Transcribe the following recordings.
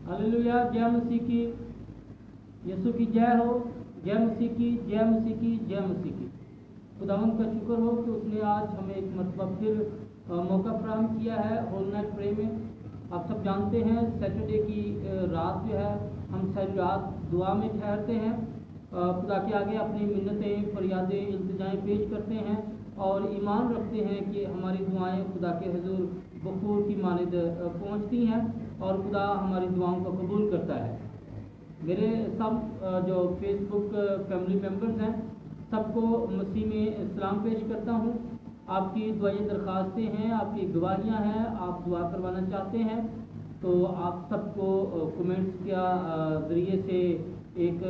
Hallelujah. जय मसीह की, यीशु की जय हो। जय मसीह की, जय मसीह की, जय मसीह की। खुदावंद का शुक्र हो कि उसने आज हमें एक मरतबा फिर मौका फराहम किया है होल नाइट प्रे में। आप सब जानते हैं सैटरडे की रात जो है हम सारी रात दुआ में ठहरते हैं, खुदा के आगे अपनी मिन्नतें फरियादें इल्तिजाएं पेश करते हैं और ईमान रखते हैं कि हमारी दुआएं खुदा के हुजूर बखूर की मानिद पहुंचती हैं और खुदा हमारी दुआओं को कबूल करता है। मेरे सब जो फेसबुक फैमिली मेम्बर्स हैं सबको मसीह में सलाम पेश करता हूँ। आपकी दुआएं दरख्वास्तें हैं, आपकी गवाहियाँ हैं, आप दुआ करवाना चाहते हैं तो आप सबको कमेंट्स के ज़रिए से एक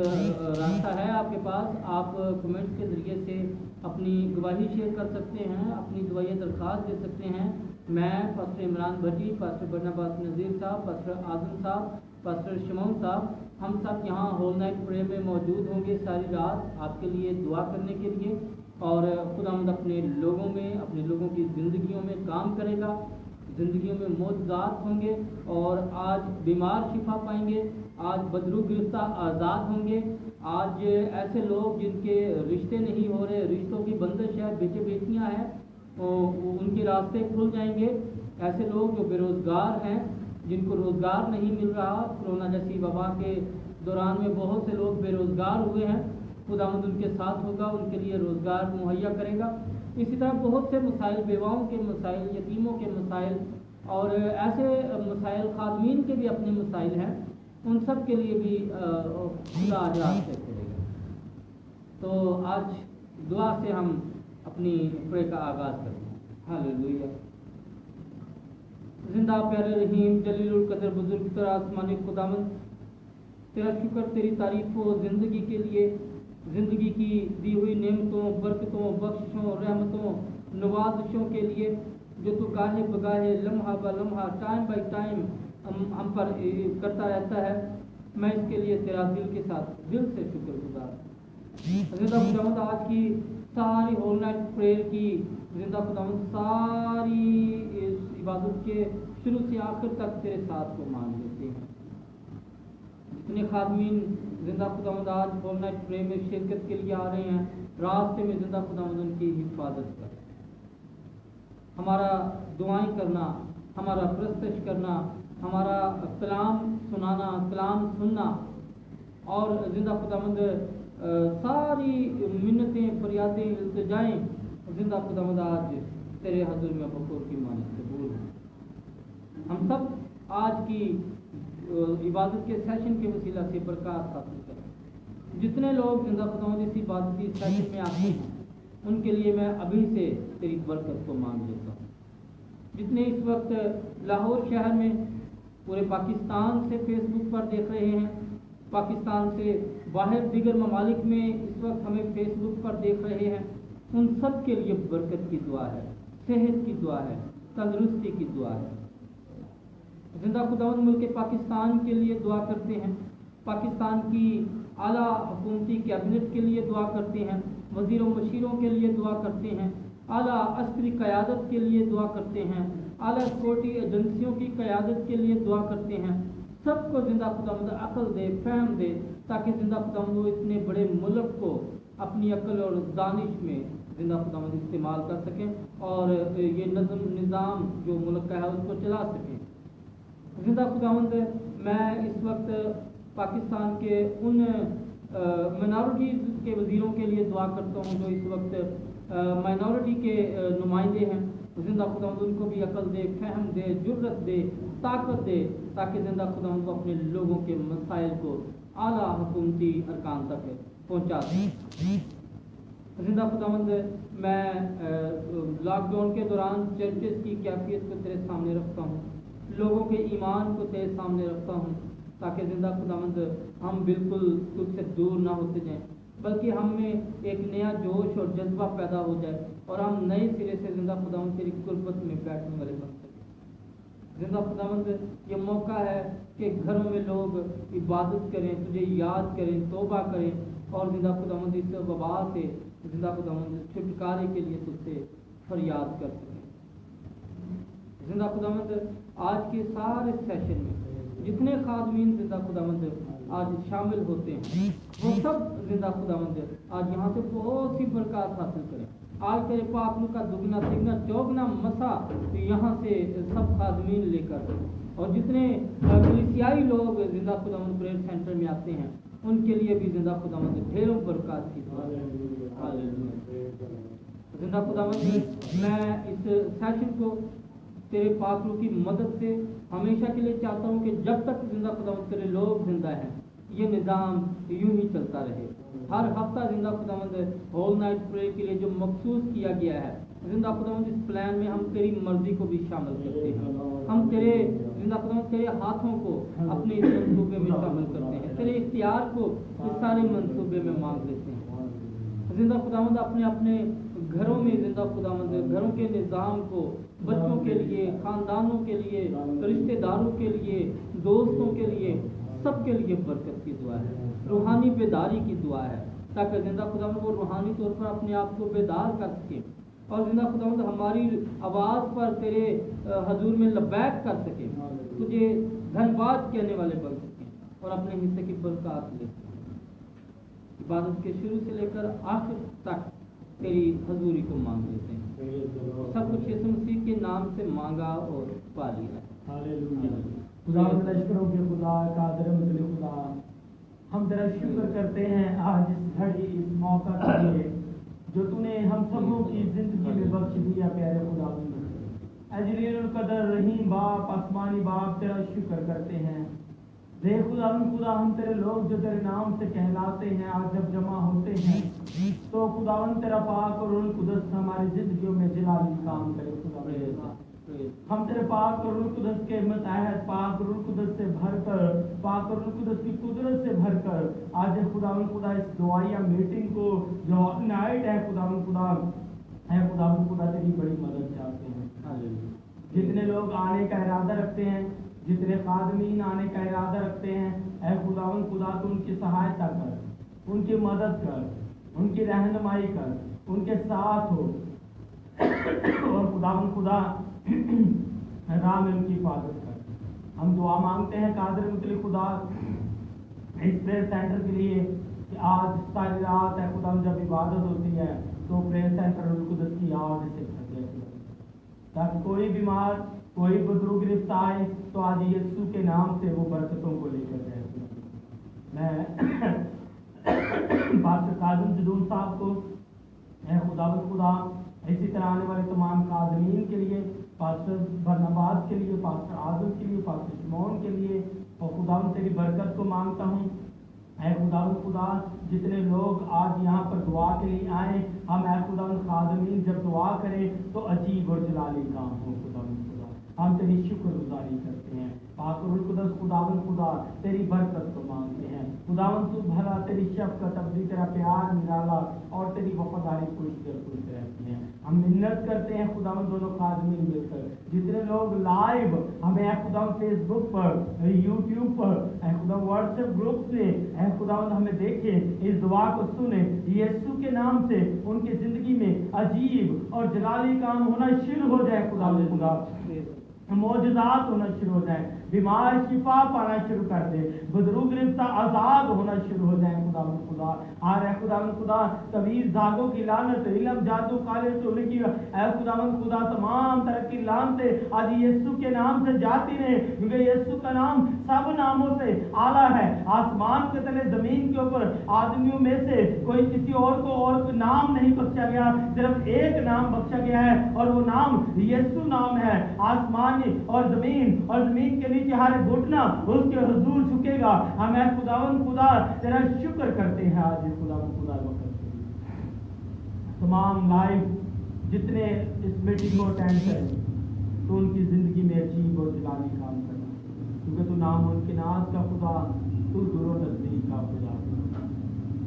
रास्ता है आपके पास। आप कमेंट्स के ज़रिए से अपनी गवाही शेयर कर सकते हैं, अपनी दुआएं दरख्वास्त दे सकते हैं। मैं पास्टर इमरान भट्टी, पास्टर बरनाबास नज़ीर साहब, पास्टर आज़म साहब, पास्टर शमौन साहब, हम सब यहाँ होल नाइट प्रे में मौजूद होंगे सारी रात आपके लिए दुआ करने के लिए। और खुदावंद अपने लोगों में, अपने लोगों की ज़िंदगियों में काम करेगा, ज़िंदगियों में मौजूदात होंगे और आज बीमार शिफा पाएंगे, आज बदरू गिरफ्तार आज़ाद होंगे। आज ऐसे लोग जिनके रिश्ते नहीं हो रहे, रिश्तों की बंदिश है, बेटे बेटियाँ हैं, उनके रास्ते खुल जाएंगे। ऐसे लोग जो बेरोज़गार हैं, जिनको रोज़गार नहीं मिल रहा, कोरोना जैसी वबा के दौरान में बहुत से लोग बेरोज़गार हुए हैं, खुदावंद उनके साथ होगा, उनके लिए रोज़गार मुहैया करेगा। इसी तरह बहुत से मसाइल, बेवाओं के मसाइल, यतीमों के मसाइल और ऐसे मसाइल, खादमीन के भी अपने मसाइल हैं, उन सब के लिए भी खुदा आज रास्ते खोलेगा। तो आज दुआ से हम अपनी प्रे का आगाज़ करते हैं। हालेलुया। जिंदा प्यारे रहीम जलीलुल कदर बुजुर्ग तर आसमानी खुदावंद, तेरा शुक्र, तेरी तारीफ हो ज़िंदगी के लिए, ज़िंदगी की दी हुई नेमतों, बरकतों, बख्शिशों, रहमतों, नवाजिशों के लिए जो तू गाहे बगाहे, लम्हा ब लम्हा, टाइम बाई टाइम हम पर करता रहता है। मैं इसके लिए तेरा दिल के साथ दिल से शुक्रगुजार हूँ। जिंदा खुदावंद, आज की सारी होल नाइट प्रेयर की जिंदा खुदावंद सारी इस इबादत के शुरू से आखिर तक तेरे साथ को मान लेते हैं। जितने खादमीन जिंदा खुदावंद आज होल नाइट प्रेयर में शिरकत के लिए आ रहे हैं, रास्ते में जिंदा खुदावंद उनकी हिफाजत कर। हमारा दुआएं करना, हमारा प्रस्तश करना, हमारा कलाम सुनाना, कलाम सुनना और जिंदा खुदावंद सारी मिन्नतें फरियादें इल्तिजाएं जिंदा खुदावंद आज तेरे हज़ूर में बखूर की मानिद कबूल हैं। हम सब आज की इबादत के सेशन के वसीला से बरकत हासिल करें। जितने लोग जिंदा खुदावंद इस इबादत की सेशन में आते हैं उनके लिए मैं अभी से तेरी बरकत को मांग लेता हूँ। जितने इस वक्त लाहौर शहर में, पूरे पाकिस्तान से फेसबुक पर देख रहे हैं, पाकिस्तान से बाहर दीगर ममालिक में इस वक्त हमें फेसबुक पर देख रहे हैं, उन सब के लिए बरकत की दुआ है, सेहत की दुआ है, तंदुरुस्ती की दुआ है। जिंदा खुदावंद मुल्क पाकिस्तान के लिए दुआ करते हैं, पाकिस्तान की आला हुकूमती कैबिनेट के लिए दुआ करते हैं, वज़ीरों मशीरों के लिए दुआ करते हैं, आला अस्करी क़यादत के लिए दुआ करते हैं, आला सिक्योरिटी एजेंसियों की क़यादत के लिए दुआ करते हैं। सबको जिंदा खुदावंद अक्ल दे, फहम दे, ताकि जिंदा खुदावंद इतने बड़े मुल्क को अपनी अक्ल और दानिश में जिंदा खुदावंद इस्तेमाल कर सकें और ये नज़म निज़ाम जो मुल्क का है उसको चला सकें। जिंदा खुदावंद, मैं इस वक्त पाकिस्तान के उन माइनॉरिटीज़ के वज़ीरों के लिए दुआ करता हूँ जो इस वक्त माइनॉरिटी के नुमाइंदे हैं। जिंदा खुदावंद उनको भी अक्ल दे, फहम दे, जुर्रत दे, ताकत दे, ताकि जिंदा खुदावंद को अपने लोगों के मसाइल को आला हुकूमती अरकान तक पहुँचा दें। जिंदा खुदावंद, मैं लॉकडाउन के दौरान चर्चेस की कैफियत को तेरे सामने रखता हूँ, लोगों के ईमान को तेरे सामने रखता हूँ, ताकि जिंदा खुदावंद हम बिल्कुल तुझसे दूर ना होते जाएं, बल्कि हम में एक नया जोश और जज्बा पैदा हो जाए और हम नए सिरे से जिंदा खुदावंद तेरी कुर्बत में बैठने वाले बन सकें। जिंदा खुदावंद, ये मौका है कि घरों में लोग इबादत करें, तुझे याद करें, तौबा करें और जिंदा खुदावंद इस वबा से जिंदा खुदावंद छुटकारे के लिए तुझसे फरियाद कर सकें। जिंदा खुदावंद, आज के सारे सेशन में जितने खादमीन जिंदा खुदावंद आज शामिल होते हैं वो सब जिंदा खुदावंद आज यहाँ से बहुत सी बरकत हासिल करें। आज तेरे पाक का दुगना तिगना चौगना मसा यहाँ से सब खादमीन लेकर और जितने कलीसियाई लोग जिंदा खुदावंद प्रेयर सेंटर में आते हैं उनके लिए भी जिंदा खुदावंद ढेरों बरकत की दुआ है। जिंदा खुदावंद मैं इस सेशन को तेरे पाकलों की मदद से हमेशा के लिए चाहता हूँ कि जब तक जिंदा खुदावंद तेरे लोग जिंदा हैं ये निज़ाम यूं ही चलता रहे। हर हफ्ता जिंदा खुदावंद होल नाइट प्रेयर के लिए जो मखसूस किया गया है जिंदा खुदावंद इस प्लान में हम तेरी मर्जी को भी शामिल करते हैं। हम तेरे जिंदा खुदावंद तेरे हाथों को अपने इस मंसूबे में शामिल करते हैं, तेरे इख्तियार को इस सारे मंसूबे में मांग लेते हैं। जिंदा खुदावंद अपने अपने घरों में जिंदा खुदावंद घरों के निज़ाम को बच्चों के लिए, खानदानों के लिए, रिश्तेदारों के लिए, दोस्तों के लिए, सबके लिए बरकत की दुआ है, रूहानी बेदारी की दुआ है ताकि जिंदा खुदावंद वो रूहानी तौर पर अपने आप को बेदार कर सके और जिंदा खुदावंद हमारी आवाज़ पर तेरे हजूर में लबैक कर सके, तुझे धन्यवाद कहने वाले बन सकें और अपने हिस्से की बरकत ले सकें। इबादत के शुरू से लेकर आखिर तक तेरी हजूरी को मांग लेते हैं। सब कुछ यीशु मसीह के नाम से मांगा और पा लिया। खुदा लश्करों के खुदा कादर मतलब खुदा हम तेरा शुक्र करते हैं आज इस घड़ी इस मौका के लिए जो तूने हम सबों की जिंदगी में बख्श दिया प्यारे खुदा। अजलील कदर रहीम बाप आसमानी बाप तेरा शुक्र करते हैं। देख खुदा हम तेरे लोग जो तेरे नाम से कहलाते हैं आज जब जमा होते हैं तो खुदावन तेरा पाक और रूह कुदस हमारी जिंदगियों में जलाली काम करे खुदा। हम तेरे पाक और रूह कुदस के मतहत पाक रूह कुदस से भरकर पाक और रूह कुदस की कुदरत से भरकर आज खुदावन खुदा इस दुआया मीटिंग को जो नाइट है खुदावन खुदा है खुदावन खुदा तेरी बड़ी मदद चाहते हैं। जितने लोग आने का इरादा रखते हैं, जितने खादमीन आने का इरादा रखते हैं, ऐ खुदावन खुदा तू उनकी सहायता कर, उनकी मदद कर, उनकी रहनुमाई कर, उनके साथ हो और खुदावन खुदा राह में उनकी हिफाजत कर। हम दुआ मांगते हैं कादर मतलब खुदा इस प्रेयर सेंटर के लिए कि आज सारी रात है खुदा जब इबादत होती है तो प्रेयर सेंटर कुदरत की आग से भर जाए ताकि कोई बीमार कोई बुजुर्ग गिरफ्तार आए तो आज यीशु के नाम से वो बरकतों को लेकर जाए। मैं पास्टर कादम जदूर साहब को खुदा इसी तरह आने वाले तमाम कादमीन के लिए, पास्टर बरनबास के लिए, पास्टर आदम के लिए, पास्टर शिमोन के लिए और खुदा तेरी बरकत को मांगता हूँ। ऐ खुदा जितने लोग आज यहाँ पर दुआ के लिए आए, हम ऐ खुदा खादमीन जब दुआ करें तो अजीब और जलाली काम हो खुदा हम तेरी शुक्रगुजारी करते हैं। पाकुल कुदस खुदावन खुदा तेरी बरकत को मांगते हैं। खुदावन तू भला, तेरी शफ़क़त अब्दी, तेरा प्यार निराला और तेरी वफादारी खुश रहती है। हम मिन्नत करते हैं खुदावन दोनों खादमीन मिलकर जितने लोग लाइव हमें खुदावन फेसबुक पर, यूट्यूब पर, खुदा व्हाट्सएप ग्रुप से खुदावन हमें देखे, इस दुआ को सुने, यीशु के नाम से उनकी जिंदगी में अजीब और जलाली काम होना शुरू हो जाए खुदावन खुदा, मौजूदात होना शुरू हो जाए, बीमार शिफा पाना शुरू कर दे, बुजुर्ग गिरफ्तार आजाद होना शुरू हो जाए खुदा आ रहे खुदा तवीज धागों की लानत, इल्म जादू काले चोले की खुदा तमाम तरह की लानतें आज यीशु के नाम से जाती रहे क्योंकि यीशु का नाम सब नामों से आला है। आसमान के तले जमीन के ऊपर आदमियों में से कोई किसी और को और कोई नाम नहीं बख्शा गया, सिर्फ एक नाम बख्शा गया है और वो नाम यीशु नाम है। आसमान और जमीन के नीचे हर घुटना उसके हुजूर झुकेगा। हम खुदा तेरा शुक्र करते हैं आज खुदा तमाम लाइव जितने इस मीटिंग को अटेंड करें तो उनकी जिंदगी में अजीब और जलाली काम करना क्योंकि तू नाम उनके नाज का खुदा, तू दूर नजदीक का खुदा।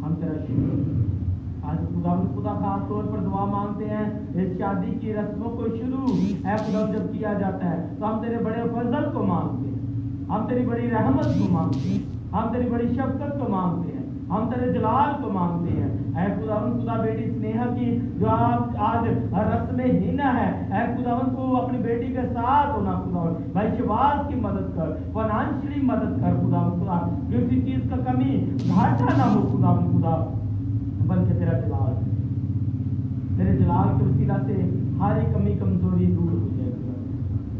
हम तेरा शुक्र आज खुदा खास तौर पर दुआ मांगते हैं इस शादी की रस्मों को शुरू खुदा जब किया जाता है तो हम तेरे बड़े फजल को मांगते हैं, हम तेरी बड़ी रहमत को मांगते हैं, हम तेरी बड़ी शफकत को मांगते हैं। हम तेरे जलाल को मांगते हैं। ऐ खुदावन खुदा बेटी स्नेहा की जो आज रस्म हिना है, ऐ खुदावन तू अपनी बेटी के साथ होना खुदावन, भाई शहबाज की मदद कर, फाइनेंशियली मदद कर खुदावन खुदा, किसी चीज का कमी घाटा ना हो खुदावन खुदा, बल्कि तेरा जलाल, तेरे जलाल के वसीला से हर एक कमी कमजोरी दूर हो जाए।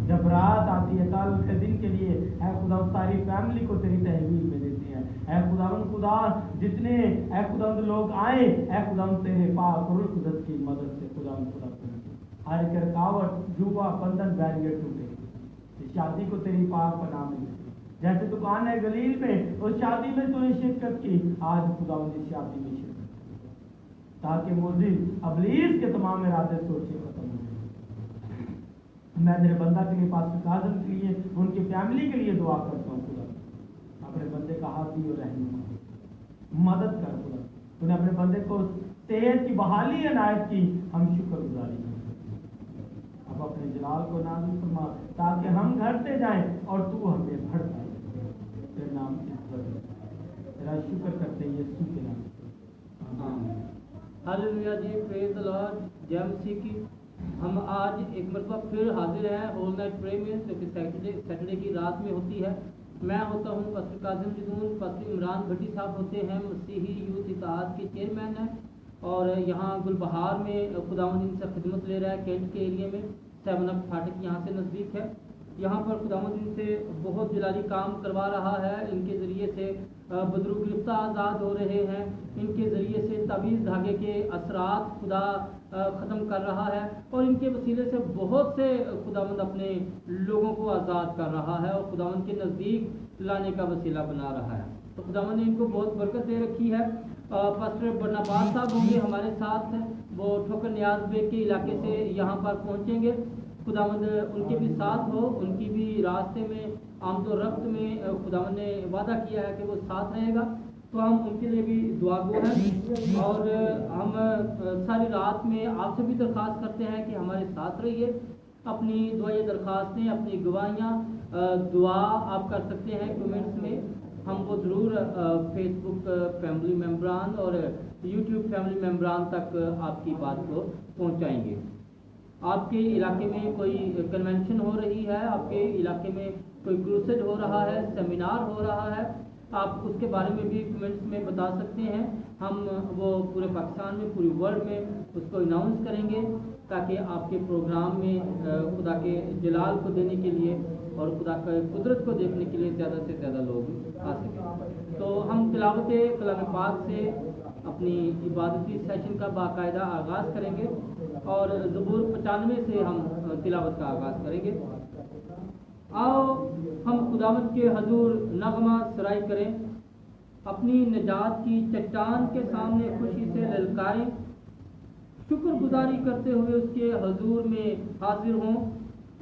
जब रात आती है कल के दिन के लिए, ऐ खुदा सारी फैमिली को तेरी तहवील में देते हैं। ऐ खुदावन खुदा जितने ऐ खुदावन लोग आए, ऐ खुदावन तेरे पाक रूह कुदस की मदद से खुदावन खुदा हर एक रुकावट जुआ बंधन बैरियर टूटे, शादी को तेरी पाक पनाह में दे। जैसे दुकान है गलील में, उस शादी में तूने शिरकत की, आज खुदावन इस शादी में शिरकत ताकि मुझे अबलीस के तमाम इरादे सोचे खत्म हो जाए। मैं तेरे बंदा के लिए, पास्टर काज़म के लिए, उनकी फैमिली के लिए दुआ करता हूँ खुदा, अपने बंदे का हाथी और रहनुमा मदद कर खुदा, तूने अपने बंदे को सेहत की बहाली इनायत की, हम शुक्रगुजारी करते। अब अपने जलाल को नाज़िल फरमा ताकि हम घर से जाएं और तू हमें भर पाए। तेरे नाम की तेरा शुक्र करते हैं यीशु के नाम से। हालेलुया जी, प्रेज द लॉर्ड, जय मसीह की। हम आज एक मरतबा फिर हाजिर हैं होल नाइट प्रे में, जो कि सैटरडे की रात में होती है। मैं होता हूँ पास्टर काज़िम जदून, पास्टर इमरान भट्टी साहब होते हैं, मसीही यूथ इत्तेहाद के चेयरमैन हैं, और यहाँ गुलबहार में खुदावंद इनसे खिदमत ले रहा है, कैंट के एरिया में, 7 अप फाटक यहाँ से नज़दीक है। यहाँ पर खुदावंद इनसे बहुत जलाली काम करवा रहा है। इनके ज़रिए से बदरू गिरफ्तार आज़ाद हो रहे हैं, इनके ज़रिए से तवीज़ धागे के असरात खुदा ख़त्म कर रहा है, और इनके वसीले से बहुत से खुदावंद अपने लोगों को आज़ाद कर रहा है और खुदावंद के नज़दीक लाने का वसीला बना रहा है। तो खुदावंद ने इनको बहुत बरकत दे रखी है। पास्टर बरनाबाद साहब होंगे हमारे साथ, वो ठोकर न्याज बेग के इलाके से यहाँ पर पहुँचेंगे। खुदावंद उनके भी साथ हो, उनकी भी रास्ते में आमदो रफ्त में खुदावंद ने वादा किया है कि वो साथ रहेगा, तो हम उनके लिए भी दुआ गो हैं। और हम सारी रात में आपसे भी दरख्वास्त करते हैं कि हमारे साथ रहिए। अपनी दुआएं दरख्वास्तें, अपनी गवाहियाँ, दुआ आप कर सकते हैं कमेंट्स में, हम वो ज़रूर फेसबुक फैमिली मेम्बरान और यूट्यूब फैमिली मेम्बरान तक आपकी बात को पहुँचाएँगे। आपके इलाके में कोई कन्वेंशन हो रही है, आपके इलाके में कोई क्रूसेड हो रहा है, सेमिनार हो रहा है, आप उसके बारे में भी कमेंट्स में बता सकते हैं। हम वो पूरे पाकिस्तान में, पूरी वर्ल्ड में उसको अनाउंस करेंगे, ताकि आपके प्रोग्राम में खुदा के जलाल को देने के लिए और खुदा के कुदरत को देखने के लिए ज़्यादा से ज़्यादा लोग आ सकें। तो हम तिलावत कलाम पाक से अपनी इबादती सेशन का बाकायदा आगाज़ करेंगे, और ज़बूर 95 से हम तिलावत का आगाज़ करेंगे। आओ हम खुदावंद के हजूर नगमा सराई करें, अपनी निजात की चट्टान के सामने खुशी से ललकारें, शुक्रगुजारी करते हुए उसके हजूर में हाजिर हों,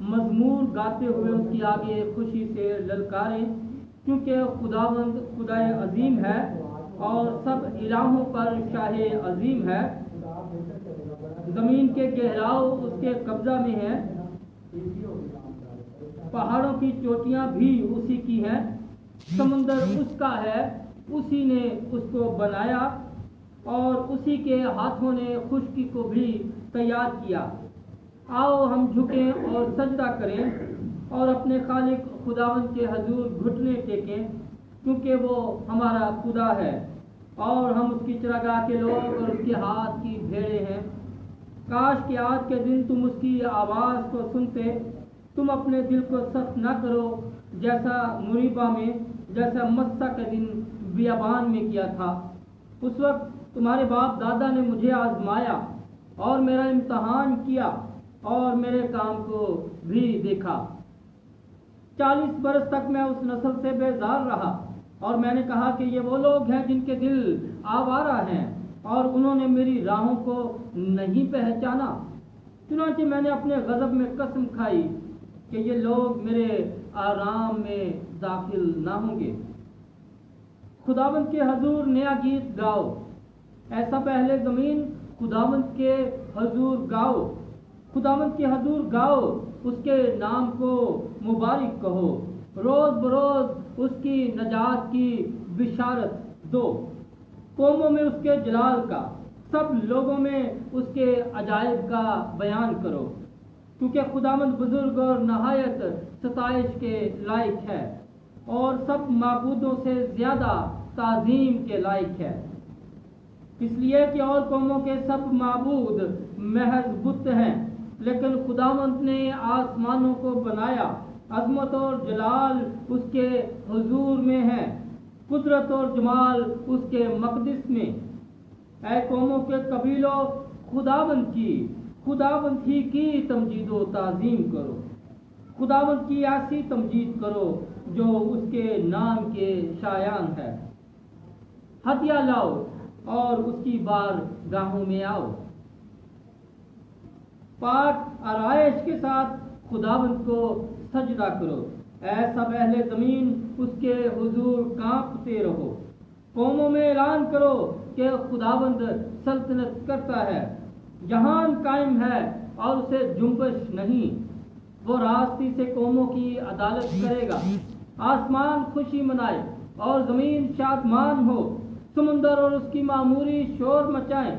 मज़मूर गाते हुए उसकी आगे खुशी से ललकारें, क्योंकि खुदावंद खुदाए अजीम है और सब इलाहों पर शाहे अजीम है। ज़मीन के गहराव उसके कब्जा में है, पहाड़ों की चोटियां भी उसी की हैं, समुंदर उसका है, उसी ने उसको बनाया, और उसी के हाथों ने खुश्की को भी तैयार किया। आओ हम झुकें और सजदा करें और अपने खालिक खुदावंद के हजूर घुटने टेकें, क्योंकि वो हमारा खुदा है और हम उसकी चरागाह के लोग और उसके हाथ की भेड़े हैं। काश कि आज के दिन तुम उसकी आवाज़ को सुनते, तुम अपने दिल को सख्त न करो, जैसा मुरीबा में, जैसा मस्सा के दिन बियाबान में किया था। उस वक्त तुम्हारे बाप दादा ने मुझे आजमाया और मेरा इम्तहान किया और मेरे काम को भी देखा। 40 बरस तक मैं उस नस्ल से बेजार रहा, और मैंने कहा कि ये वो लोग हैं जिनके दिल आवारा हैं और उन्होंने मेरी राहों को नहीं पहचाना। चुनांचे मैंने अपने गज़ब में कसम खाई कि ये लोग मेरे आराम में दाखिल ना होंगे। खुदावंद के हजूर नया गीत गाओ, ऐसा पहले ज़मीन खुदावंद के हजूर गाओ, खुदावंद के हजूर गाओ, उसके नाम को मुबारक कहो, रोज़ बरोज़ उसकी नजात की बिशारत दो। قوموں میں اس کے جلال کا، سب لوگوں میں اس کے عجائب کا بیان کرو، کیونکہ خداوند بزرگ اور نہایت ستائش کے لائق ہے اور سب معبودوں سے زیادہ تعظیم کے لائق ہے، اس لیے کہ اور قوموں کے سب معبود محض بت ہیں، لیکن خداوند نے آسمانوں کو بنایا، عظمت اور جلال اس کے حضور میں ہے، قدرت اور جمال اس کے مقدس میں۔ اے قوموں کے قبیلوں، خداوند ہی کی تمجید و تعظیم کرو، خداوند کی ایسی تمجید کرو جو اس کے نام کے شایان ہے۔ ہدیہ لاؤ اور اس کی بار گاہوں میں آؤ، پاک آرائش کے ساتھ خداوند کو سجدہ کرو، اے سب اہل زمین اس کے حضور کانپتے رہو، قوموں میں اعلان کرو کہ خداوند سلطنت کرتا ہے، جہان قائم ہے اور اسے جنبش نہیں، وہ راستی سے قوموں کی عدالت کرے گا، آسمان خوشی منائے اور زمین شادمان ہو، سمندر اور اس کی معموری شور مچائیں،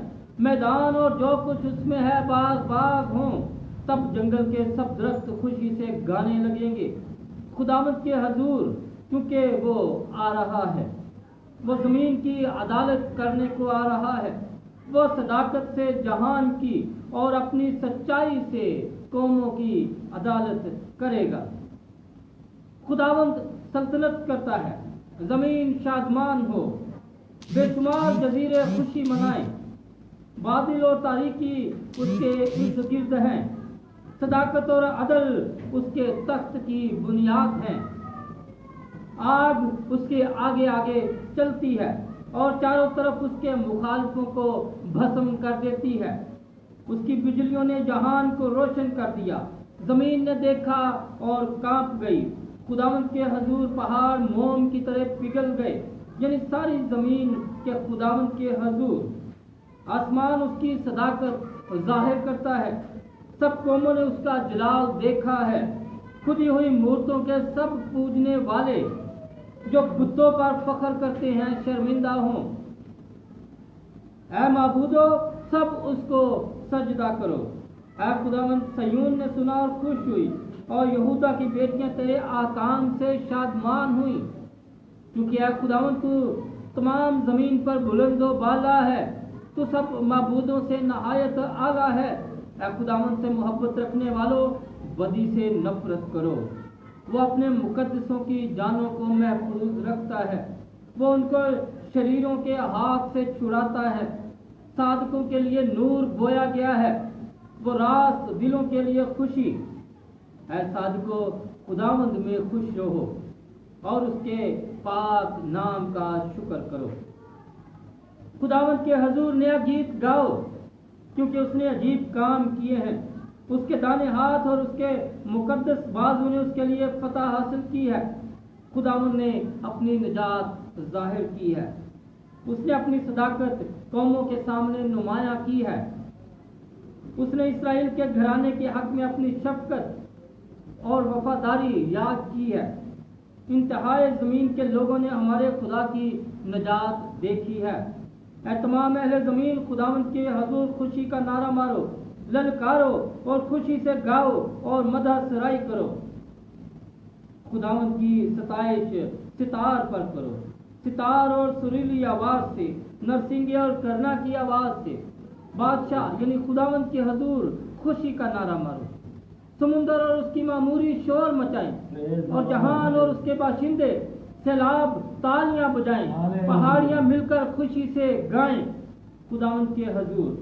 میدان اور جو کچھ اس میں ہے باغ ہوں، تب جنگل کے سب درخت خوشی سے گانے لگیں گے خداوند کے حضور، کیونکہ وہ آ رہا ہے، وہ زمین کی عدالت کرنے کو آ رہا ہے، وہ صداقت سے جہان کی اور اپنی سچائی سے قوموں کی عدالت کرے گا۔ خداوند سلطنت کرتا ہے، زمین شادمان ہو، بے شمار جزیرے خوشی منائیں، بادل اور تاریکی اس کے ارد گرد ہیں، صداقت اور عدل اس کے تخت کی بنیاد ہیں، آگ اس کے آگے آگے چلتی ہے اور چاروں طرف اس کے مخالفوں کو بھسم کر دیتی ہے، اس کی بجلیوں نے جہان کو روشن کر دیا، زمین نے دیکھا اور کانپ گئی، خداوند کے حضور پہاڑ موم کی طرح پگھل گئے، یعنی ساری زمین کے خداوند کے حضور، آسمان اس کی صداقت ظاہر کرتا ہے، سب قوموں نے اس کا جلال دیکھا ہے، کھدی ہوئی مورتوں کے سب پوجنے والے جو بتوں پر فخر کرتے ہیں شرمندہ ہوں، اے معبودو سب اس کو سجدہ کرو، اے خداوند صیون نے سنا اور خوش ہوئی، اور یہودا کی بیٹیاں تیرے احکام سے شادمان ہوئیں، کیونکہ اے خداوند تو تمام زمین پر بلند و بالا ہے، تو سب معبودوں سے نہایت اعلیٰ ہے، اے خداوند سے محبت رکھنے والوں بدی سے نفرت کرو، وہ اپنے مقدسوں کی جانوں کو محفوظ رکھتا ہے، وہ ان کو شریروں کے ہاتھ سے چھڑاتا ہے، صادقوں کے لیے نور بویا گیا ہے، وہ راست دلوں کے لیے خوشی، اے صادقو خداوند میں خوش رہو اور اس کے پاک نام کا شکر کرو، خداوند کے حضور نیا گیت گاؤ، کیونکہ اس نے عجیب کام کیے ہیں، اس کے دانے ہاتھ اور اس کے مقدس بازو نے اس کے لیے فتح حاصل کی ہے، خداوند نے اپنی نجات ظاہر کی ہے، اس نے اپنی صداقت قوموں کے سامنے نمایاں کی ہے، اس نے اسرائیل کے گھرانے کے حق میں اپنی شفقت اور وفاداری یاد کی ہے، انتہائی زمین کے لوگوں نے ہمارے خدا کی نجات دیکھی ہے، اے تمام اہل زمین خداوند کے حضور خوشی کا نعرہ مارو، للکارو اور خوشی سے گاؤ اور مدح سرائی کرو، خداوند کی ستائش ستار پر کرو، ستار اور سریلی آواز سے، نرسنگی اور کرنا کی آواز سے، بادشاہ یعنی خداوند کے حضور خوشی کا نعرہ مارو، سمندر اور اس کی معموری شور مچائیں اور جہان اور اس کے باشندے سیلاب تالیاں بجائیں، پہاڑیاں مل کر خوشی سے گائیں خداوند کے حضور،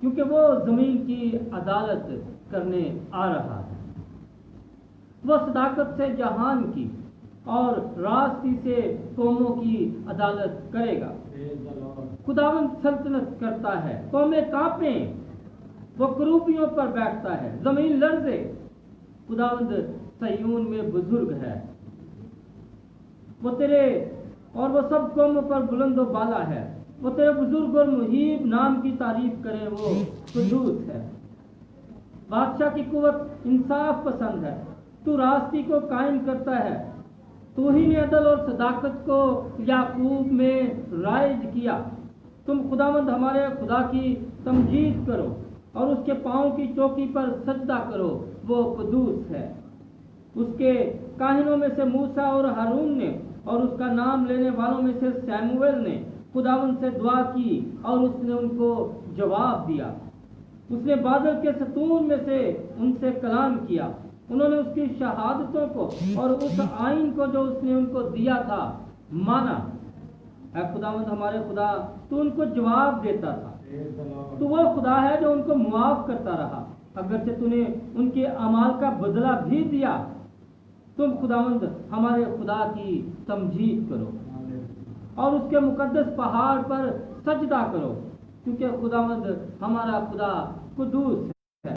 کیونکہ وہ زمین کی عدالت کرنے آ رہا ہے، وہ صداقت سے جہان کی اور راستی سے قوموں کی عدالت کرے گا، خداوند سلطنت کرتا ہے، قومیں کانپیں، وہ کروبیوں پر بیٹھتا ہے، زمین لرزے، خداوند صیون میں بزرگ ہے، وہ تیرے اور وہ سب قوموں پر بلند و بالا ہے، وہ تیرے بزرگ اور محیب نام کی تعریف کرے، وہ قدوس ہے، بادشاہ کی قوت انصاف پسند ہے، تو راستی کو قائم کرتا ہے، تو ہی نے عدل اور صداقت کو یعقوب میں رائج کیا۔ تم خداوند ہمارے خدا کی تمجید کرو اور اس کے پاؤں کی چوکی پر سجدہ کرو، وہ قدوس ہے۔ اس کے کاہنوں میں سے موسیٰ اور ہارون نے اور اس کا نام لینے والوں میں سے سیموئیل نے خداوند سے دعا کی اور اس نے ان کو جواب دیا۔ اس نے بادل کے ستون میں سے ان سے کلام کیا، انہوں نے اس کی شہادتوں کو اور اس آئین کو جو اس نے ان کو دیا تھا مانا۔ اے خداوند ہمارے خدا، تو ان کو جواب دیتا تھا، تو وہ خدا ہے جو ان کو معاف کرتا رہا، اگرچہ تو نے ان کے اعمال کا بدلہ بھی دیا۔ تم خداوند ہمارے خدا کی تمجید کرو اور اس کے مقدس پہاڑ پر سجدہ کرو، کیونکہ خداوند ہمارا خدا قدوس ہے۔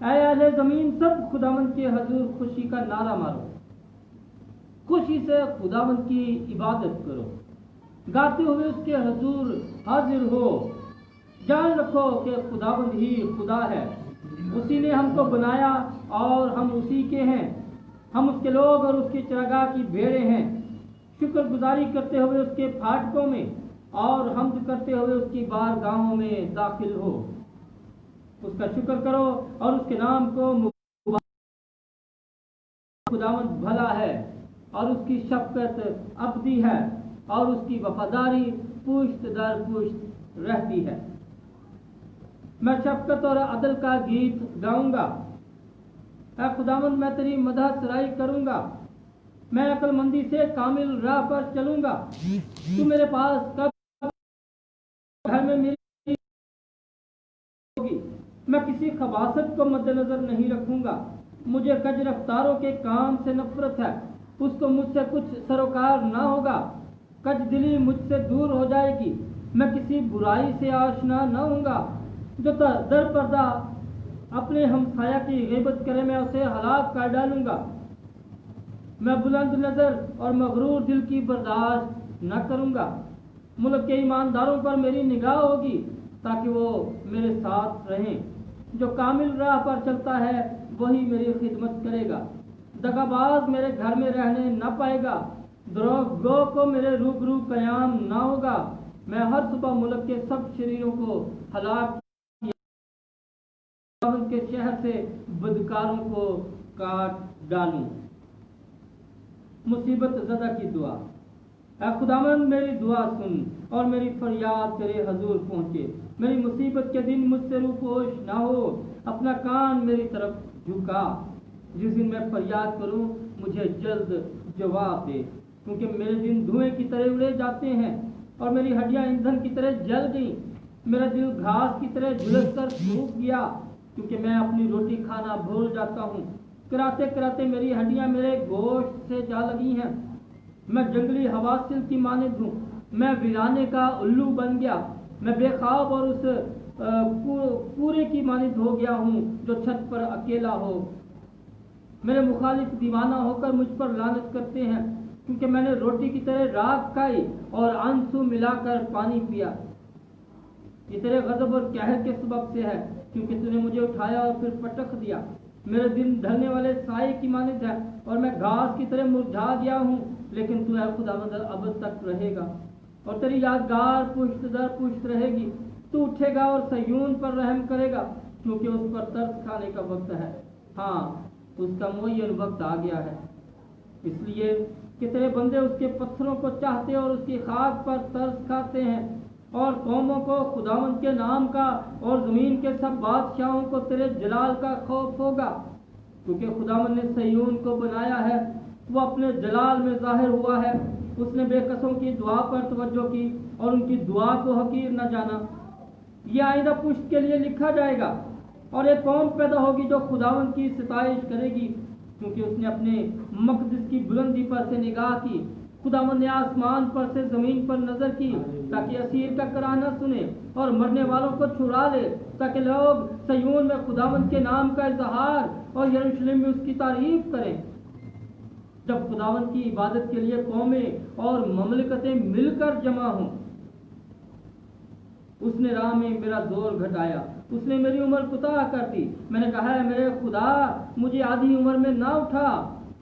اے اہل زمین، سب خداوند کے حضور خوشی کا نعرہ مارو، خوشی سے خداوند کی عبادت کرو، گاتے ہوئے اس کے حضور حاضر ہو۔ جان رکھو کہ خداوند ہی خدا ہے، اسی نے ہم کو بنایا اور ہم اسی کے ہیں، ہم اس کے لوگ اور اس کی چراگاہ کی بھیڑیں ہیں۔ شکر گزاری کرتے ہوئے اس کے پھاٹکوں میں اور حمد کرتے ہوئے اس کی بارگاہوں میں داخل ہو۔ اس کا شکر کرو اور اس کے نام کو خداوند بھلا ہے اور اس کی شفقت ابدی ہے اور اس کی وفاداری پشت در پشت رہتی ہے۔ میں شفقت اور عدل کا گیت گاؤں گا، اے خداوند میں تیری مدح سرائی کروں گا، میں عقل مندی سے کامل راہ پر چلوں گا۔ تو میرے پاس کب گھر میں میری ہوگی، میں کسی خباثت کو مد نظر نہیں رکھوں گا۔ مجھے کج رفتاروں کے کام سے نفرت ہے، اس کو مجھ سے کچھ سروکار نہ ہوگا۔ کج دلی مجھ سے دور ہو جائے گی، میں کسی برائی سے آشنا نہ ہوں گا۔ جو در پردہ اپنے ہمسایہ کی غیبت کرے، میں اسے ہلاک کر ڈالوں گا۔ میں بلند نظر اور مغرور دل کی برداشت نہ کروں گا۔ ملک کے ایمانداروں پر میری نگاہ ہوگی تاکہ وہ میرے ساتھ رہیں۔ جو کامل راہ پر چلتا ہے وہی میری خدمت کرے گا۔ دغا باز میرے گھر میں رہنے نہ پائے گا، دروغ گو کو میرے روبرو قیام نہ ہوگا۔ میں ہر صبح ملک کے سب شریروں کو ہلاک کے شہر سے بدکاروں کو کاٹ ڈالوں۔ مصیبت زدہ کی دعا۔ اے خداوند میری دعا سن اور میری فریاد تیرے حضور پہنچے۔ میری مصیبت کے دن مجھ سے روپوش نہ ہو، اپنا کان میری طرف جھکا۔ جس دن میں فریاد کروں مجھے جلد جواب دے، کیونکہ میرے دن دھوئیں کی طرح اڑے جاتے ہیں اور میری ہڈیاں ایندھن کی طرح جل گئیں۔ میرا دل گھاس کی طرح جھلس کر سوکھ گیا، کیونکہ میں اپنی روٹی کھانا بھول جاتا ہوں۔ کراتے کراتے میری ہڈیاں میرے گوشت سے جا لگی ہیں۔ میں جنگلی حواسل کی مانند ہوں، میں ویرانے کا الو بن گیا۔ میں بے خواب اور اس پورے کی مانند ہو گیا ہوں جو چھت پر اکیلا ہو۔ میرے مخالف دیوانہ ہو کر مجھ پر لعنت کرتے ہیں، کیونکہ میں نے روٹی کی طرح راکھ کھائی اور آنسو ملا کر پانی پیا۔ یہ تیرے غضب اور قہر کے سبب سے ہے، کیونکہ تو نے مجھے اٹھایا اور پھر پٹخ دیا۔ میرے دن ڈھلنے والے سائے کی مانند ہے اور میں گھاس کی طرح مرجھا گیا ہوں، لیکن تو اے خداوند ابد تک رہے گا اور تیری یادگار پشت در پشت رہے گی۔ تو اٹھے گا اور صیون پر رحم کرے گا، کیونکہ اس پر ترس کھانے کا وقت ہے۔ ہاں، اس کا معین وقت آ گیا ہے، اس لیے کہ تیرے بندے اس کے پتھروں کو چاہتے اور اس کی خاک پر ترس کھاتے ہیں۔ اور قوموں کو خداوند کے نام کا اور زمین کے سب بادشاہوں کو تیرے جلال کا خوف ہوگا، کیونکہ خداوند نے صیون کو بنایا ہے، وہ اپنے جلال میں ظاہر ہوا ہے۔ اس نے بے کسوں کی دعا پر توجہ کی اور ان کی دعا کو حقیر نہ جانا۔ یہ آئندہ پشت کے لیے لکھا جائے گا اور ایک قوم پیدا ہوگی جو خداوند کی ستائش کرے گی، کیونکہ اس نے اپنے مقدس کی بلندی پر سے نگاہ کی۔ خداوند نے آسمان پر سے زمین پر نظر کی تاکہ اسیر کا کراہنا سنے اور مرنے والوں کو چھڑا لے، تاکہ لوگ صیون میں خداوند کے نام کا اظہار اور یروشلم میں اس کی تعریف کریں۔ جب خداوند کی عبادت کے لیے قومیں اور مملکتیں مل کر جمع ہوں، اس نے راہ میں میرا زور گھٹایا، اس نے میری عمر کوتاہ کر دی۔ میں نے کہا ہے میرے خدا، مجھے آدھی عمر میں نہ اٹھا۔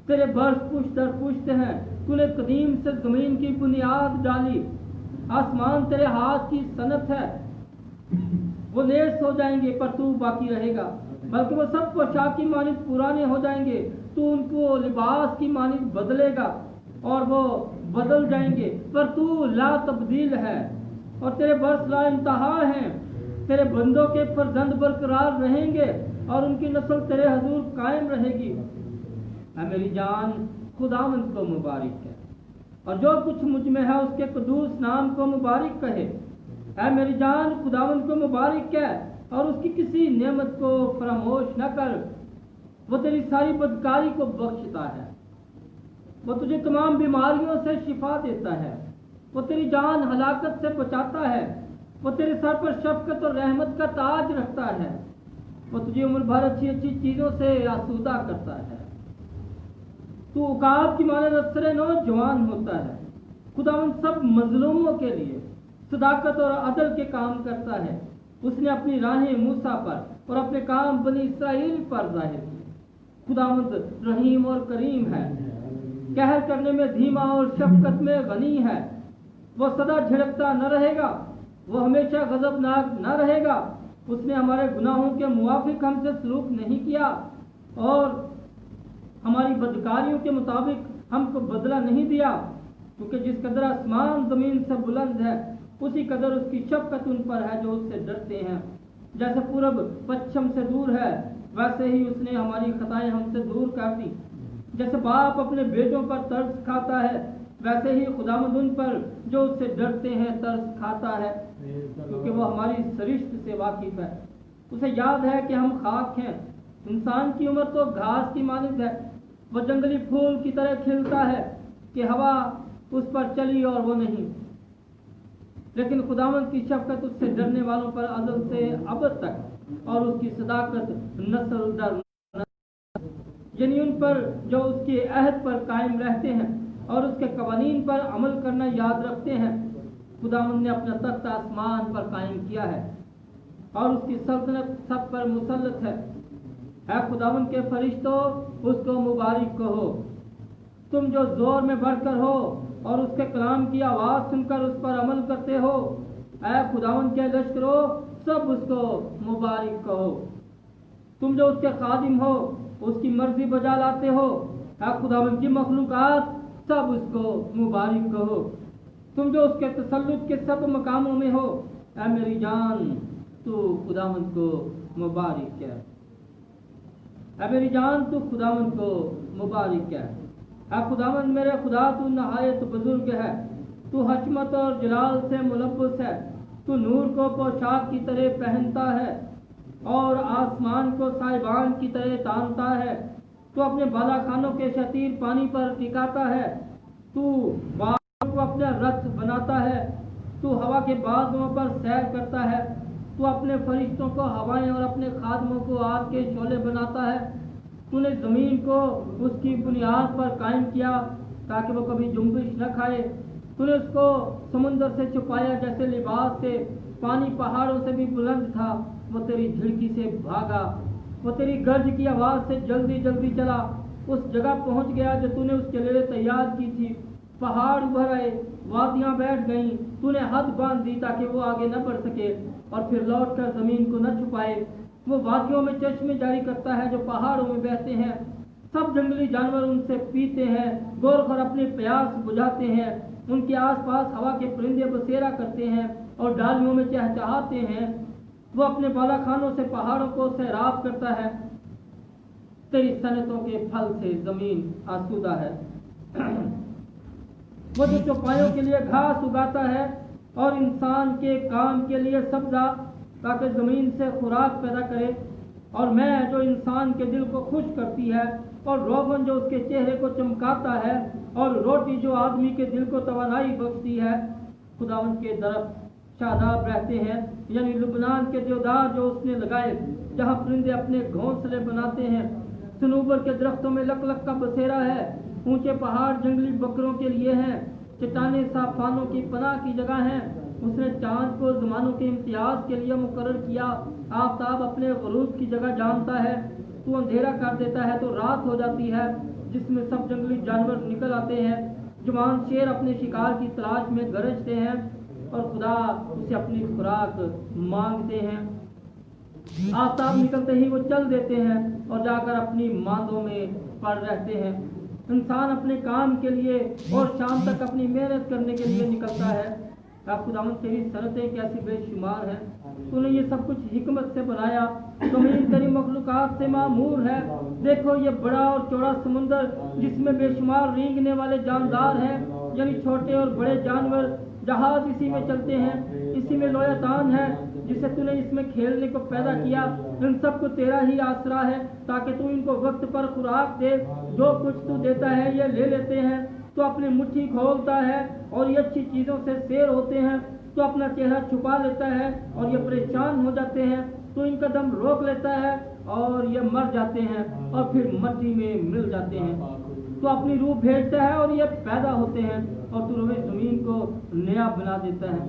तेरे बर्स पुश्त दर पुश्त हैं। तूने कदीम से जमीन की बुनियाद डाली। आसमान तेरे हाथ की सनत है। वो लेस हो जाएंगे पर तू बाकी रहेगा, बल्कि वो सब पोशाक की मानित पुराने हो जाएंगे। तू उनको लिबास की मानित बदलेगा और वो बदल जाएंगे, पर तू ला तब्दील है और तेरे बर्स ला इंतहा हैं। तेरे बंदों के फर्जंद बरकरार रहेंगे और उनकी नस्ल तेरे हजूर कायम रहेगी। ऐ मेरी जान, खुदावंद को मुबारक है और जो कुछ मुझ में है उसके कदूस नाम को मुबारक कहे। ऐ मेरी जान, खुदावंद को मुबारक है और उसकी किसी नेमत को फरामोश न कर। वो तेरी सारी बदकारी को बख्शता है। वो तुझे तमाम बीमारियों से शिफा देता है। वो तेरी जान हलाकत से बचाता है। वो तेरे सर पर शफकत और रहमत का ताज रखता है। वो तुझे उम्र भर अच्छी अच्छी चीजों से आसूदा करता है। तू उकाब की माने नस्र नौजवान होता है। खुदावंद सब मजलूमों के लिए सदाकत और अदल के काम करता है। उसने अपनी राहें मूसा पर और अपने काम बनी इसराइल पर जाहिर की। खुदावंद रहीम और करीम है, कहर करने में धीमा और शफकत में गनी है। वो सदा झिड़कता न रहेगा, वो हमेशा गजबनाक न रहेगा। उसने हमारे गुनाहों के मुवाफिक हमसे सलूक नहीं किया और हमारी बदकारियों के मुताबिक हमको बदला नहीं दिया। क्योंकि जिस कदर आसमान जमीन से बुलंद है, उसी कदर उसकी शफकत उन पर है जो उससे डरते हैं। जैसे पूरब पश्चिम से दूर है, वैसे ही उसने हमारी खताएं हमसे दूर कर दी। जैसे बाप अपने बेटों पर तरस खाता है, वैसे ही खुदावंद उन पर जो उससे डरते हैं तरस खाता है, क्योंकि वो हमारी सरिश्त से वाकिफ है। उसे याद है कि हम खाक हैं। इंसान की उम्र तो घास की मानिंद है। वो जंगली फूल की तरह खिलता है कि हवा उस पर चली और वो नहीं। लेकिन खुदावंद की शफकत उससे डरने वालों पर अज़ल से अबद तक और उसकी सदाकत नस्ल दर यानी उन पर जो उसके अहद पर कायम रहते हैं और उसके कवानीन पर अमल करना याद रखते हैं। खुदावंद ने अपना तख्त आसमान पर कायम किया है और उसकी सल्तनत सब पर मुसल्लत है। खुदावंद के फरिश्तों, उसको मुबारक कहो। तुम जो जोर में बढ़कर हो और उसके कलाम की आवाज़ सुनकर उस पर अमल करते हो, ऐ खुदावंद के लश्करों, सब उसको मुबारक कहो। तुम जो उसके खादिम हो, उसकी मर्जी बजा लाते हो, ऐ खुदावंद की मखलूकात, सब उसको मुबारक कहो। तुम जो उसके तसल्लुत के सब मकामों में हो, ऐ मेरी जान, तू खुदावंद को मुबारक है। ऐ मेरी जान, तू खुदावंद को मुबारक है। ऐ खुदावंद मेरे खुदा, तू नहायत बुजुर्ग है। तू हशमत और जलाल से मुलब्बस है। तू नूर को पोशाक की तरह पहनता है और आसमान को साहिबान की तरह तानता है। तू अपने बालाखानों के शतीर पानी पर टिकाता है। तू बादलों को अपना रथ बनाता है। तू हवा के बादलों पर सैर करता है। तू अपने फरिश्तों को हवाएं और अपने खादमों को आग के शोले बनाता है। तूने ज़मीन को उसकी बुनियाद पर कायम किया ताकि वो कभी जुम्बिश न खाए। तूने उसको समुंदर से छुपाया जैसे लिबास से। पानी पहाड़ों से भी बुलंद था, वो तेरी झिड़की से भागा। वो तेरी गर्ज की आवाज़ से जल्दी जल्दी चला, उस जगह पहुंच गया जो तूने उसके लिए तैयार की थी। पहाड़ उभर आए, वादियाँ बैठ गईं। तूने हद बांध दी ताकि वो आगे न बढ़ सके और फिर लौटकर ज़मीन को न छुपाए। वो वादियों में चश्मे जारी करता है जो पहाड़ों में बहते हैं। सब जंगली जानवर उनसे पीते हैं। गोरखोर अपने प्यास बुझाते हैं। उनके आसपास हवा के परिंदे बसेरा करते हैं और डालियों में चहचहाते हैं। वो अपने बालाखानों से पहाड़ों को सैराब करता है। तेरी सनतों के फल से जमीन आसूदा है। वो जो चौपायों के लिए घास उगाता है और इंसान के काम के लिए सब्जा, ताकि जमीन से खुराक पैदा करे। और मैं जो इंसान के दिल को खुश करती है और रोगन जो उसके चेहरे को चमकाता है और रोटी जो आदमी के दिल को तवानाई बख्शती है। खुदावंद के दरख्त शादाब रहते हैं, यानी लुबनान के देवदार जो उसने लगाए, जहाँ परिंदे अपने घोंसले बनाते हैं। सनूबर के दरख्तों में लक लक का बसेरा है। ऊंचे पहाड़ जंगली बकरों के लिए हैं। चट्टाने साफानों की पनाह की जगह हैं। उसने चांद को ज़मानों के इम्तियाज के लिए मुकर्रर किया। आफताब अपने गुरूब की जगह जानता है। तू अंधेरा कर देता है तो रात हो जाती है। جس میں سب جنگلی جانور نکل آتے ہیں. جوان شیر اپنے شکار کی تلاش میں گرجتے ہیں اور خدا اسے اپنی خوراک مانگتے ہیں. آفتاب نکلتے ہی وہ چل دیتے ہیں اور جا کر اپنی ماندوں میں پڑ رہتے ہیں. انسان اپنے کام کے لیے اور شام تک اپنی محنت کرنے کے لیے نکلتا ہے. خداوند تیری صنعتیں کیسی بے شمار ہیں. تو نے یہ سب کچھ حکمت سے بنایا. زمین تیری مخلوقات سے معمور ہے. دیکھو یہ بڑا اور چوڑا سمندر جس میں بے شمار رینگنے والے جاندار ہیں، یعنی چھوٹے اور بڑے جانور. جہاز اسی میں چلتے ہیں، اسی میں لویتان ہے جسے تو نے اس میں کھیلنے کو پیدا کیا. ان سب کو تیرا ہی آسرا ہے تاکہ تو ان کو وقت پر خوراک دے. جو کچھ تو دیتا ہے یہ لے لیتے ہیں. تو اپنی مٹھی کھولتا ہے اور یہ اچھی چیزوں سے سیر ہوتے ہیں. تو اپنا چہرہ چھپا لیتا ہے اور یہ پریشان ہو جاتے ہیں. تو ان کا دم روک لیتا ہے اور یہ مر جاتے ہیں اور پھر مٹی میں مل جاتے ہیں. تو اپنی روح بھیجتا ہے اور یہ پیدا ہوتے ہیں اور تو روئے زمین کو نیا بنا دیتا ہے.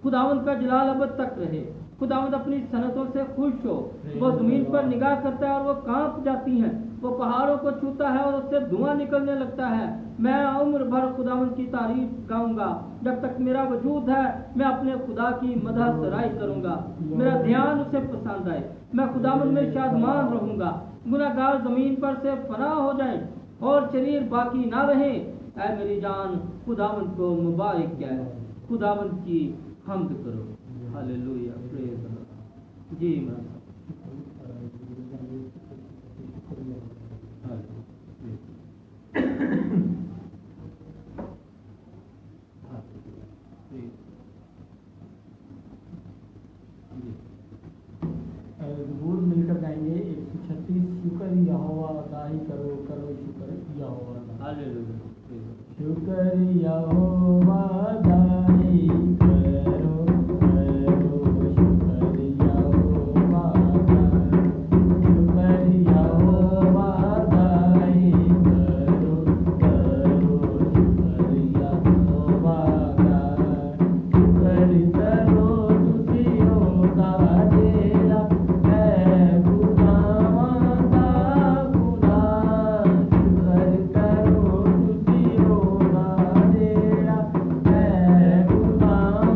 خداوند کا جلال ابد تک رہے. خداوند اپنی صنعتوں سے خوش ہو. وہ زمین پر نگاہ کرتا ہے اور وہ کانپ جاتی ہیں. وہ پہاڑوں کو چھوتا ہے اور اس سے دھواں نکلنے لگتا ہے. میں عمر بھر خداوند کی تعریف گاؤں گا. جب تک میرا وجود ہے میں اپنے خدا کی مدح سرائی کروں گا. میرا دھیان اسے پسند آئے. میں خداوند میں شادمان رہوں گا. گناہگار زمین پر سے فنا ہو جائیں اور شریر باقی نہ رہیں. اے میری جان خداوند کو مبارک کہے. خداوند کی حمد کرو. ہاللویا، پریز اللہ. جی میں زبور مل کر گائیں گے 136. شکر یہوہ دائی کرو، کرو شکر یہوہ. ہاللویا. شکر یہوہ دائی کرو، کرو شکر یہوہ دائی. شکر یہوہ دائی کرو، کرو شکر یہوہ دائی. شکر کرو تسیو دا ڈیرا اے خداوند دا خدا. شکر کرو تسیو دا ڈیرا اے خداوند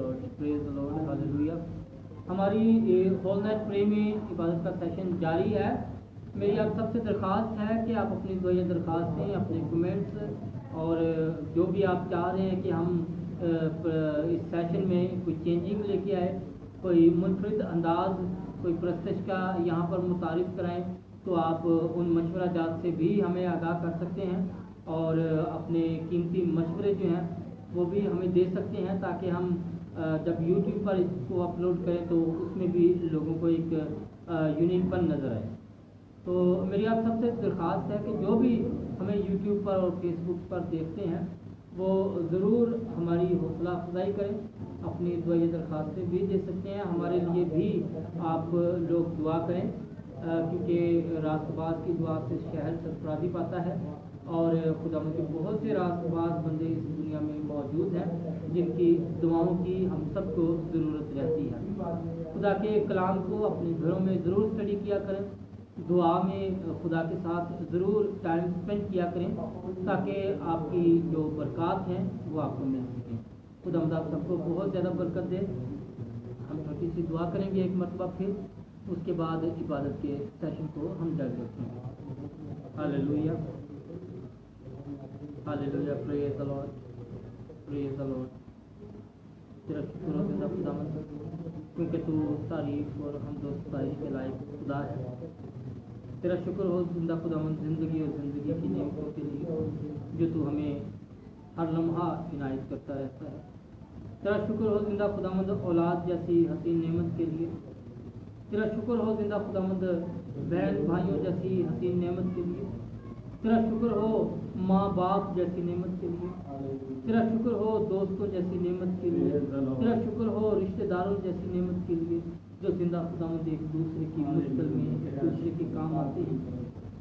लॉर्ड, हालेलुया। हमारी होल नाइट प्रे में इबादत का सेशन जारी है। मेरी आप सबसे दरख्वास्त है कि आप अपनी दुआ दरख्वास्तें, अपने कमेंट्स और जो भी आप चाह रहे हैं कि हम इस सेशन में कोई चेंजिंग लेके आए, कोई मुनफरिद अंदाज, कोई प्रस्तश का यहाँ पर मुतारिफ कराएं, तो आप उन मशवरा जात से भी हमें आगाह कर सकते हैं और अपने कीमती मशवरे जो हैं वो भी हमें दे सकते हैं, ताकि हम जब यूट्यूब पर इसको अपलोड करें तो उसमें भी लोगों को एक यूनिकपन नज़र आए। तो मेरी आप सबसे दरख्वास्त है कि जो भी हमें यूट्यूब पर और फेसबुक पर देखते हैं वो ज़रूर हमारी हौसला अफजाई करें, अपनी दुआ दरख्वास्तें भी दे सकते हैं, हमारे लिए भी आप लोग दुआ करें, क्योंकि रास्तबाज की दुआ से शहर सरफराजी पाता है और खुदा के बहुत से रास्तबाज बंदे इस दुनिया में मौजूद हैं जिनकी दुआओं की हम सबको ज़रूरत रहती है। खुदा के कलाम को अपने घरों में ज़रूर स्टडी किया करें, दुआ में खुदा के साथ ज़रूर टाइम स्पेंड किया करें, ताकि आपकी जो बरक़ात हैं वो आपको मिल सकें। खुदा आप सबको बहुत ज़्यादा बरकत दे। हम छोटी सी दुआ करेंगे एक मरतबा, फिर उसके बाद इबादत के सेशन को हम जारी रखेंगे। Hallelujah, hallelujah, praise the Lord, praise the Lord. तेरा शुक्र हो जिंदा खुदावंद, क्योंकि तू तारीफ और हमद व सताइश के लायक खुदा है। तेरा शुक्र हो जिंदा खुदावंद ज़िंदगी और ज़िंदगी की नेमतों के लिए जो तू हमें हर लम्हा इनायत करता रहता है। तेरा शुक्र हो जिंदा खुदावंद औलाद जैसी हसीन नेमत के लिए। तेरा शुक्र हो जिंदा खुदावंद बहन भाइयों जैसी हसीन नेमत के लिए। तेरा शुक्र हो माँ बाप जैसी नेमत के लिए। तेरा शुक्र हो दोस्तों जैसी नेमत के लिए। तेरा शुक्र हो रिश्तेदारों जैसी नेमत के लिए जो जिंदा खुदावंद एक दूसरे की मुश्किल में एक दूसरे के काम आते हैं।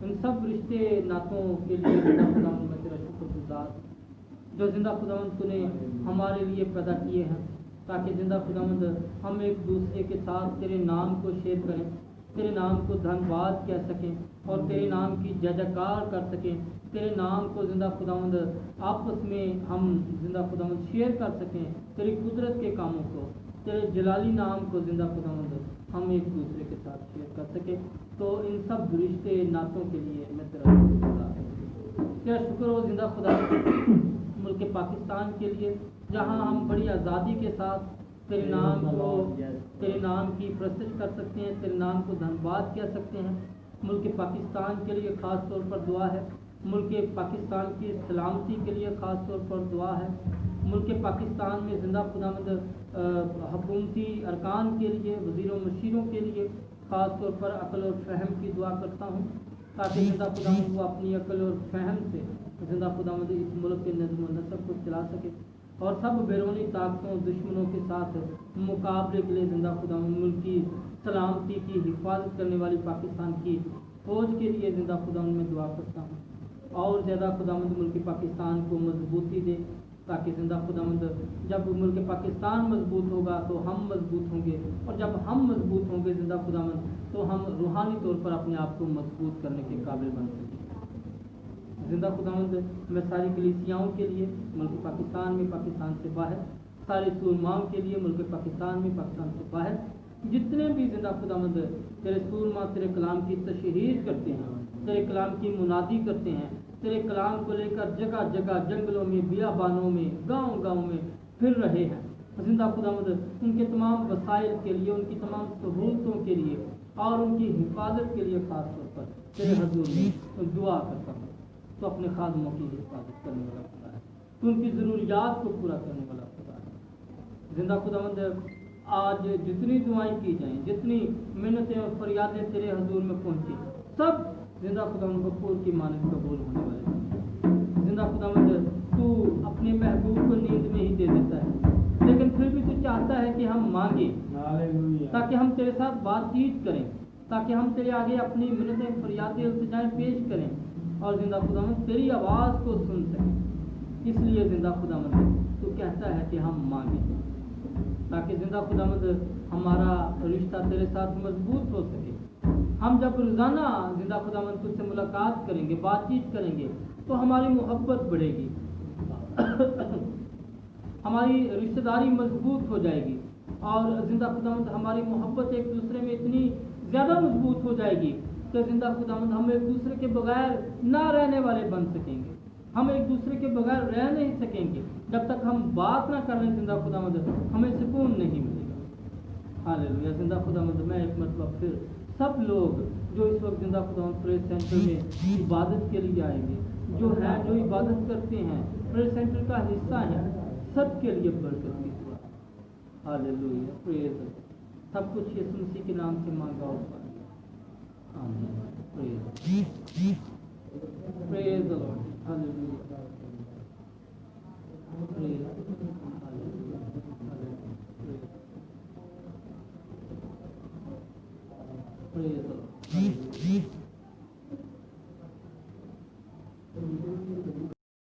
इन सब रिश्ते नातों के लिए जिंदा खुदावंद मैं तेरा शुक्रगुजार, जो जिंदा खुदावंद तूने हमारे लिए पैदा किए हैं, ताकि जिंदा खुदावंद हम एक दूसरे के साथ तेरे नाम को शेयर करें, तेरे नाम को धन्यवाद कह सकें और तेरे नाम की जय जयकार कर सकें। तेरे नाम को जिंदा खुदावंद आपस में हम जिंदा खुदावंद शेयर कर सकें, तेरी कुदरत के कामों को, तेरे जलाली नाम को जिंदा खुदावंद हम एक दूसरे के साथ शेयर कर सकें। तो इन सब रिश्ते नातों के लिए मैं तेरा शुक्रगुजार हूं। तेरा शुक्र हो जिंदा खुदावंद मुल्क पाकिस्तान के लिए, जहां हम बड़ी आज़ादी के साथ तेरे नाम को, तेरे नाम की प्रस्तुत कर सकते हैं, तेरे नाम को धन्यवाद कह सकते हैं। मुल्क पाकिस्तान के लिए ख़ास तौर पर दुआ है, मुल्क पाकिस्तान की सलामती के लिए ख़ास तौर पर दुआ है, मुल्क पाकिस्तान में जिंदा खुदावंद हुकूमती अरकान के लिए, वज़ीरों मशीरों के लिए ख़ास तौर पर अक्ल और फ़हम की दुआ करता हूँ, ताकि जिंदा खुदावंद वो अपनी अक्ल और फ़हम से जिंदा खुदावंद इस मुल्क के नज़्म व नसब को चला सके और सब बैरूनी ताकतों दुश्मनों के साथ मुकाबले के लिए जिंदा खुदावंद मुल्क की सलामती की हिफाजत करने वाली पाकिस्तान की फ़ौज के लिए जिंदा खुदावंद में दुआ करता हूँ। और ज़्यादा खुदावंद मुल्क पाकिस्तान को मजबूती दे, ताकि जिंदा खुदावंद जब मुल्क पाकिस्तान मजबूत होगा तो हम मजबूत होंगे, और जब हम मजबूत होंगे जिंदा खुदावंद तो हम रूहानी तौर पर अपने आप को मजबूत करने के काबिल बन सकेंगे। जिंदा खुदावंद मैं सारी कलीसियाओं के लिए मुल्क पाकिस्तान में, पाकिस्तान से बाहर, सारे सूरमाओं के लिए मुल्क पाकिस्तान में, पाकिस्तान से बाहर, जितने भी जिंदा खुदावंद तेरे सूरमा तेरे कलाम की तशहीर करते हैं, तेरे कलाम की मुनादी करते हैं, तेरे कलाम को लेकर जगह जगह जंगलों में, बियाबानों में, गाँव गाँव में फिर रहे हैं, जिंदा खुदावंद उनके तमाम वसाइल के लिए, उनकी तमाम सहूलतों के लिए और उनकी हिफाजत के लिए ख़ास तौर पर तेरे हजूर में दुआ करता हूँ। तो अपने खादमों की हिफाजत करने वाला खुदा है, तो उनकी ज़रूरियात को पूरा करने वाला खुदा है। जिंदा खुदावंद आज जितनी दुआएं की जाएं, जितनी मिन्नतें और फरियादें तेरे हजूर में पहुँची, सब जिंदा खुदावंद गफूर की मानद कबूल होने वाले हैं। जिंदा खुदावंद तू अपने महबूब को नींद में ही दे देता है, लेकिन फिर भी तू चाहता है कि हम मांगे, ताकि हम तेरे साथ बातचीत करें, ताकि हम तेरे आगे अपनी मिन्नतें फरियादें इल्तिजाएं पेश करें और जिंदा खुदावंद तेरी आवाज़ को सुन सकें। इसलिए जिंदा खुदावंद तू कहता है कि हम मांगें, ताकि जिंदा खुदावंद हमारा रिश्ता तेरे साथ मजबूत हो सके। हम जब रोज़ाना जिंदा खुदावंद तुझसे मुलाकात करेंगे, बातचीत करेंगे, तो हमारी मोहब्बत बढ़ेगी ہماری رشتہ داری مضبوط ہو جائے گی، اور زندہ خداوند ہماری محبت ایک دوسرے میں اتنی زیادہ مضبوط ہو جائے گی کہ زندہ خداوند ہم ایک دوسرے کے بغیر نہ رہنے والے بن سکیں گے. ہم ایک دوسرے کے بغیر رہ نہیں سکیں گے. جب تک ہم بات نہ کر لیں زندہ خداوند ہمیں سکون نہیں ملے گا. ہاللیلویا. زندہ خداوند میں ایک مرتبہ پھر سب لوگ جو اس وقت زندہ خداوند پریئر سینٹر میں عبادت کے لیے آئیں گے، جو عبادت کرتے ہیں، پریئر سینٹر کا حصہ ہیں، سب کے لیے برکت کی دعا. ہاللیلویا. پریز سب کچھ یسوع مسیح کے نام سے مانگا اور پایا. آمین. پریز دی لارڈ. ہاللیلویا. پریز. ہاللیلویا. پریز دی لارڈ.